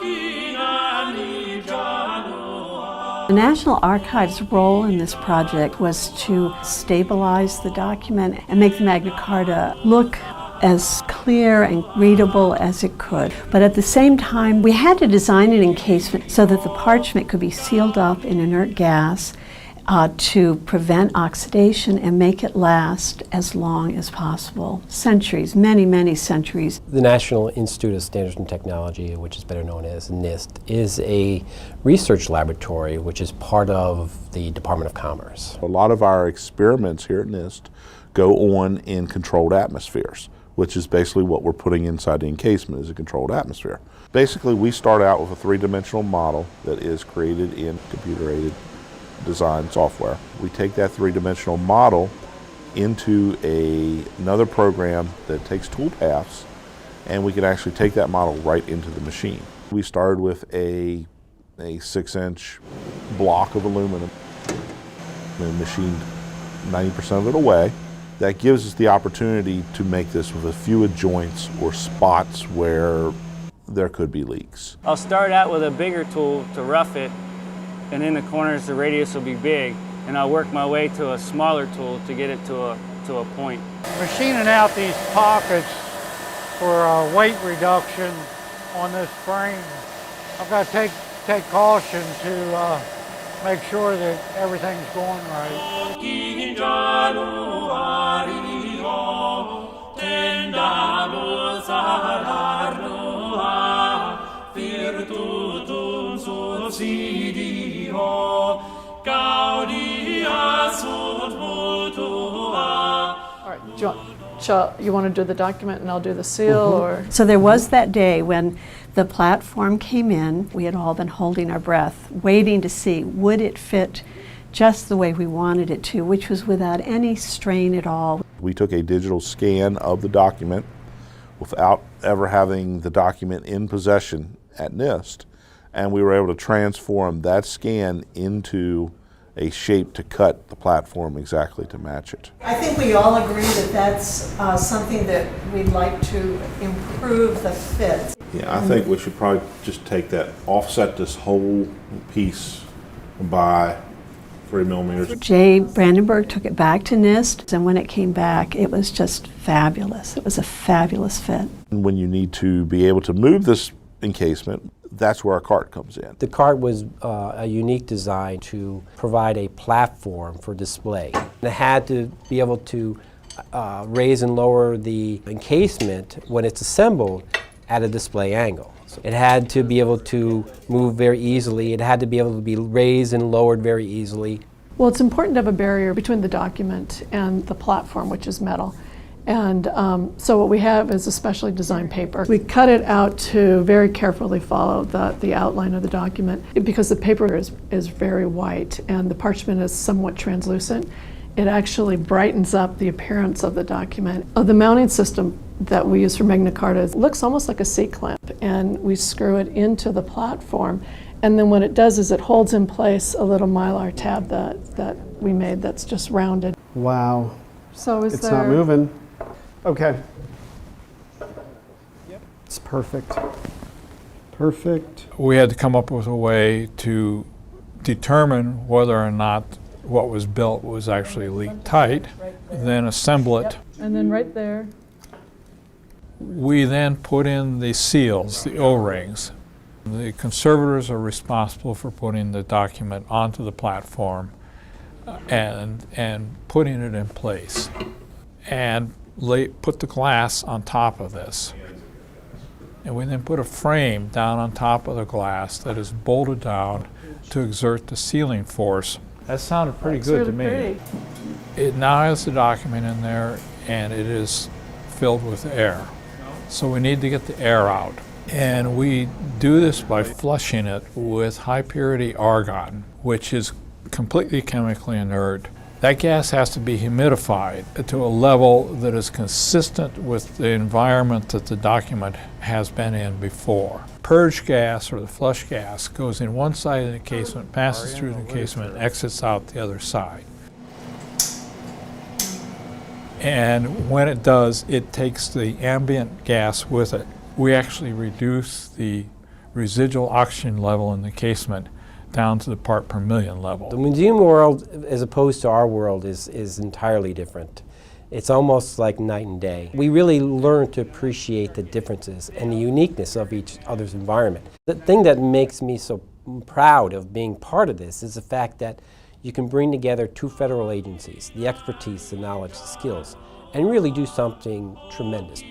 The National Archives' role in this project was to stabilize the document and make the Magna Carta look as clear and readable as it could. But at the same time, we had to design an encasement so that the parchment could be sealed up in inert gas to prevent oxidation and make it last as long as possible. Centuries, many, many centuries. The National Institute of Standards and Technology, which is better known as NIST, is a research laboratory which is part of the Department of Commerce. A lot of our experiments here at NIST go on in controlled atmospheres, which is basically what we're putting inside the encasement is a controlled atmosphere. Basically, we start out with a three-dimensional model that is created in computer-aided design software. We take that three-dimensional model into another program that takes toolpaths, and we can actually take that model right into the machine. We started with a 6-inch block of aluminum and machined 90% of it away. That gives us the opportunity to make this with a few joints or spots where there could be leaks. I'll start out with a bigger tool to rough it, and in the corners the radius will be big, and I'll work my way to a smaller tool to get it to a point. Machining out these pockets for weight reduction on this frame, I've got to take caution to make sure that everything's going right. You want to do the document and I'll do the seal, or? So there was that day when the platform came in. We had all been holding our breath, waiting to see would it fit just the way we wanted it to, which was without any strain at all. We took a digital scan of the document without ever having the document in possession at NIST, and we were able to transform that scan into a shape to cut the platform exactly to match it. I think we all agree that that's something that we'd like to improve the fit. Yeah, I think we should probably just take that, offset this whole piece by 3 millimeters. Jay Brandenburg took it back to NIST, and when it came back, it was just fabulous. It was a fabulous fit. When you need to be able to move this encasement, that's where our cart comes in. The cart was a unique design to provide a platform for display. It had to be able to raise and lower the encasement when it's assembled at a display angle. So it had to be able to move very easily. It had to be able to be raised and lowered very easily. Well, it's important to have a barrier between the document and the platform, which is metal. And so what we have is a specially designed paper. We cut it out to very carefully follow the outline of the document. Because the paper is very white and the parchment is somewhat translucent, it actually brightens up the appearance of the document. The mounting system that we use for Magna Carta looks almost like a C-clamp, and we screw it into the platform. And then what it does is it holds in place a little Mylar tab that we made that's just rounded. Wow. So it's not moving. Okay. Yep. It's perfect. Perfect. We had to come up with a way to determine whether or not what was built was actually leak tight, then assemble it. And then right there. We then put in the seals, the O-rings. The conservators are responsible for putting the document onto the platform and putting it in place. And put the glass on top of this. And we then put a frame down on top of the glass that is bolted down to exert the sealing force. That sounded pretty good to me. It now has the document in there and it is filled with air. So we need to get the air out. And we do this by flushing it with high purity argon, which is completely chemically inert. That gas has to be humidified to a level that is consistent with the environment that the document has been in before. Purge gas, or the flush gas, goes in one side of the encasement, passes through the encasement, and exits out the other side. And when it does, it takes the ambient gas with it. We actually reduce the residual oxygen level in the casement down to the part per million level. The museum world, as opposed to our world, is entirely different. It's almost like night and day. We really learn to appreciate the differences and the uniqueness of each other's environment. The thing that makes me so proud of being part of this is the fact that you can bring together two federal agencies, the expertise, the knowledge, the skills, and really do something tremendous.